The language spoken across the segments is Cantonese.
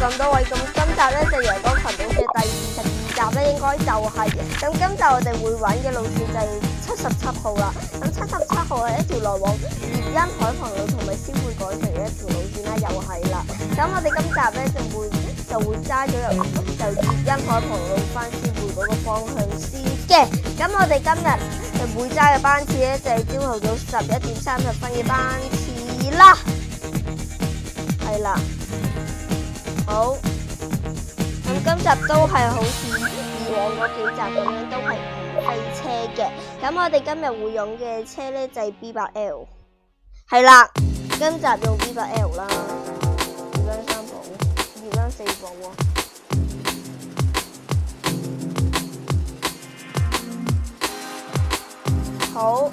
咁多位，咁今集咧就陽光群島嘅第22集咧，應該就係咁。今集我哋會玩嘅路線就係77號啦。咁77號係一條來往獵恩海旁路同埋先會改成嘅一條路線啦，又係啦。咁我哋今集咧就會揸咗由獵恩海旁路翻先會嗰個方向先嘅。咁我哋今日會揸嘅班次咧就係朝頭早11:30嘅班次啦。係啦，好，咁今集都係好似以往嗰幾集咁樣，都係唔係車嘅。咁我哋今日會用嘅車咧就係 B8L， 係啦，今集用 B8L 啦，2蚊3部，2蚊4部喎。好。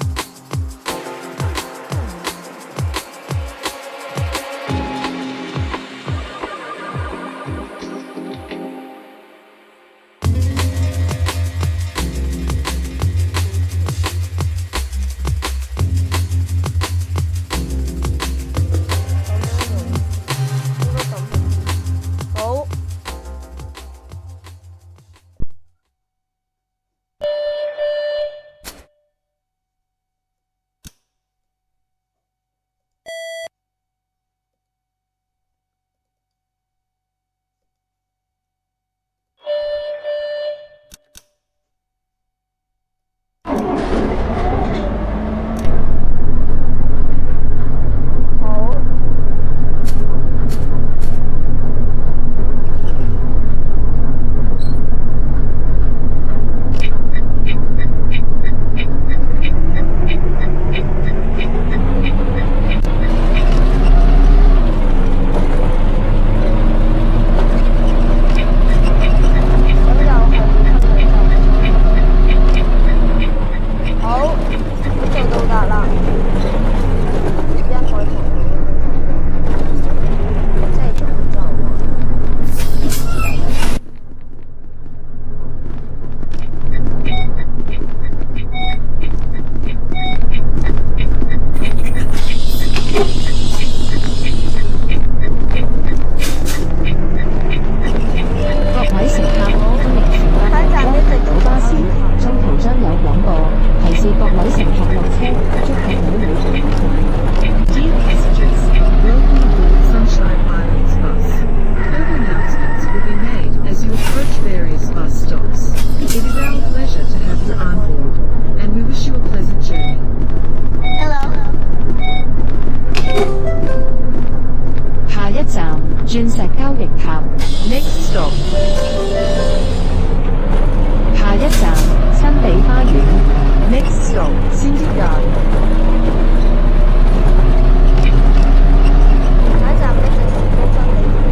鑽石交易塔 Next stop 下一站新地花園 Next stop 先啲站下一站咧就係高新地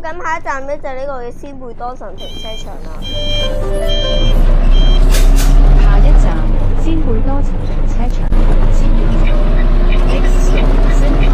咁下一站咧就係呢個嘅鮮貝多神停車場啦。下一站鮮貝多層停車場。Next stop Senpai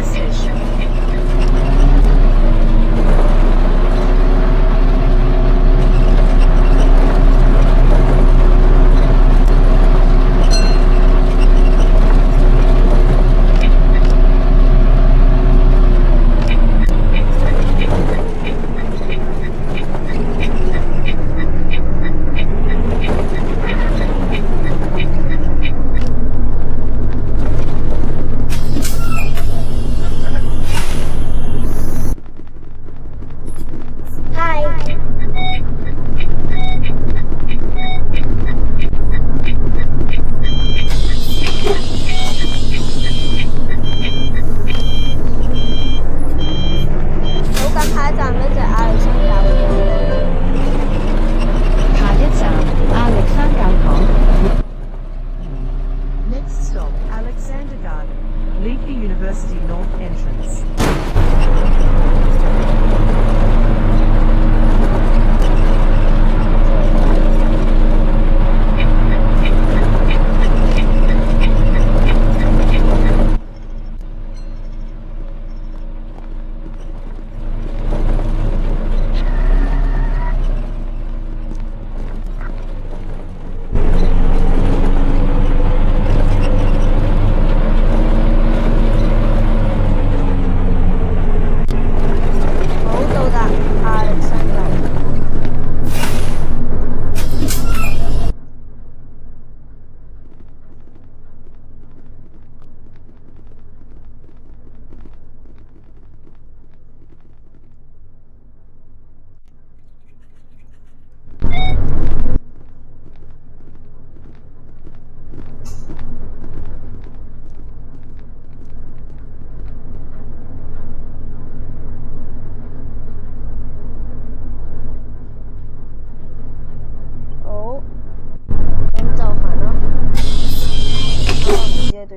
Station。University North Entrance.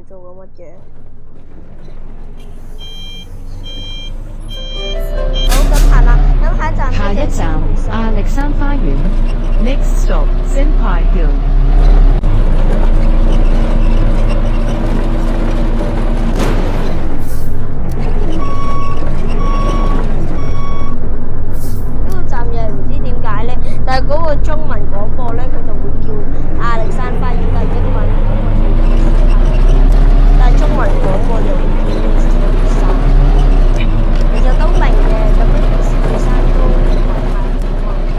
做緊乜嘢？好，咁行啦，咁下一站下一站亞歷山花園。Next stop Senpai Hill。呢個站又唔知點解咧，但係嗰個中文廣播咧，佢就會叫亞歷山花園，但係英文廣播就叫仙花園，但係中文廣播就會叫呢個仙貝山。其實都明嘅，咁呢個仙貝山都唔係太好黃金。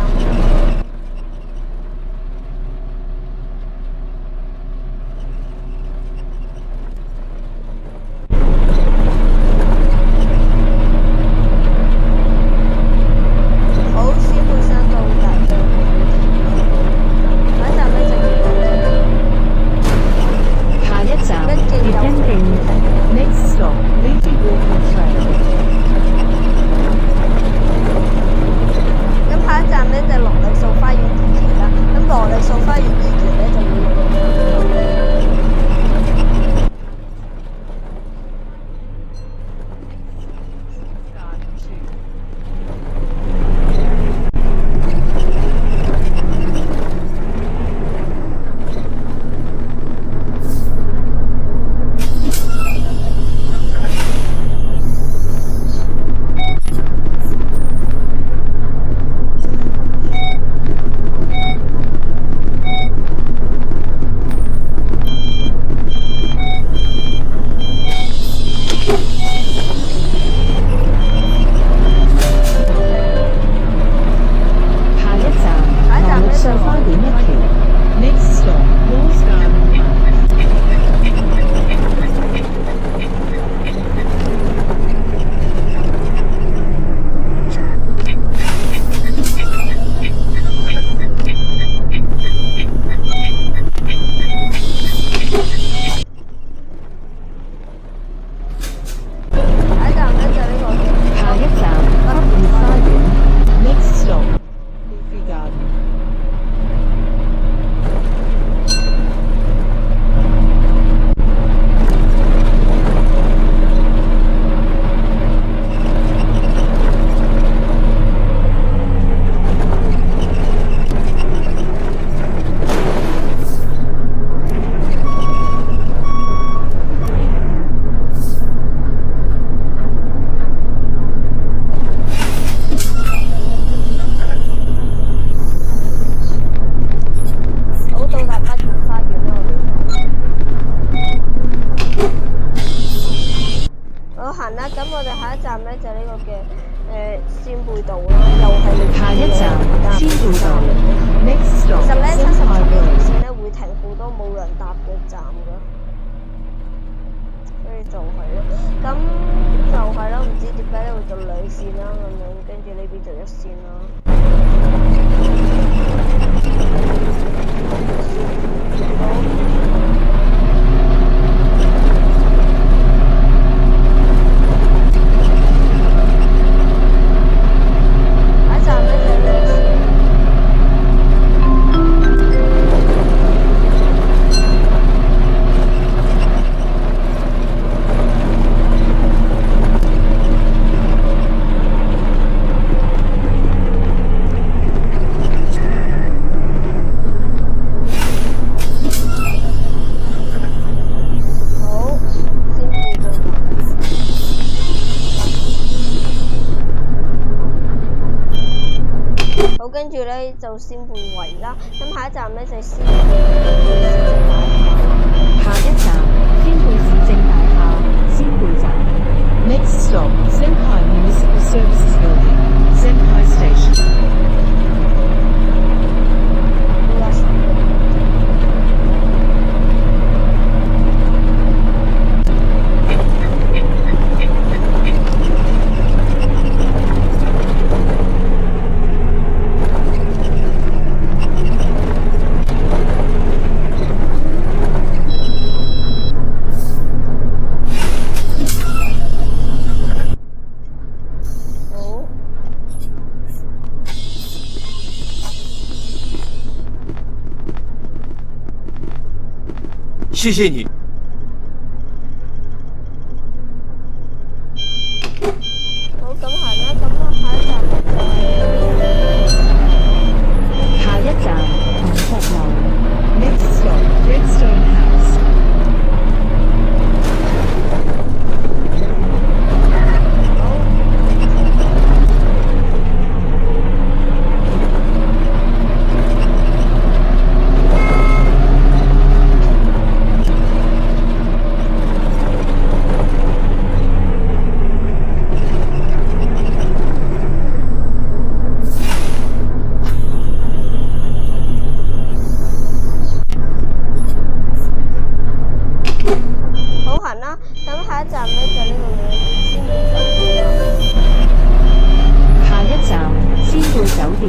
閒啦，咁我哋下一站咧就呢個嘅仙貝道啦，又係下一站仙貝道其 ，Next stop 實咧77呢條 Senpai 線咧會停好多冇人搭嘅站㗎，所以就係咯，咁就係咯，唔知點解咧會做兩線啦咁樣，跟住呢邊就一線啦。跟住咧就仙貝圍啦，咁下一站咧就係仙貝下一站仙貝市政大廈仙貝站 ，Next stop Senpai Municipal Services Building Senpai Station。谢谢你。好，咁行啦，咁啊下一站就係下一站紅石樓 ，Next stop Redstone House。咁下一站咧就呢個嘅仙貝酒店啦。下一站仙貝酒店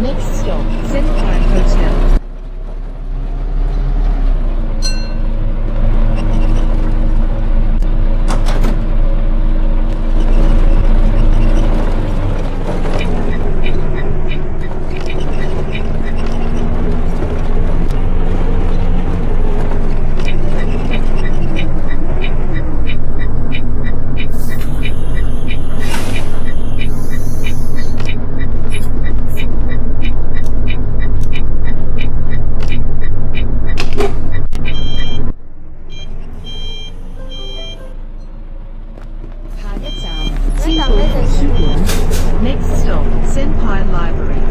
，Next stop Senpai Hotel。Next stop Senpai Library。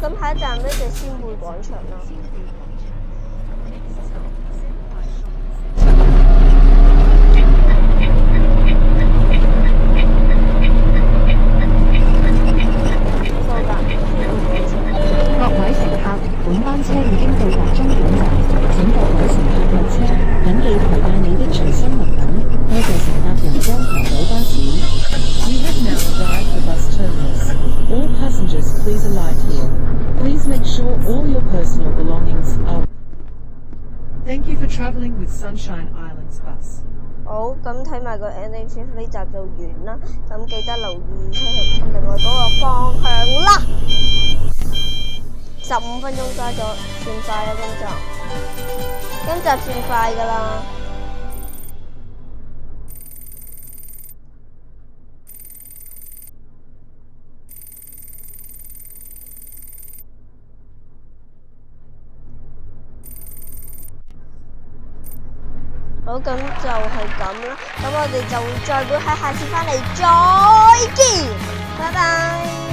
咁下一站咧就係仙貝廣場啦。各位乘客，本班車已經到達終點站，請各位乘客落車，緊記攜帶你的隨身物品。多謝乘客人將排到巴士。We have now arrived at the bus terminus. All passengers, please alight here. Please make sure all your personal belongings are. Thank you for travelling with Sunshine Islands Bus. 好，咁睇埋個 ending shift 呢集就完啦。咁記得留意另外嗰個方向啦。15分鐘加咗，算快啦今集算快㗎啦。好，咁就係咁啦。咁我哋就再會喺下次翻嚟再見，拜拜。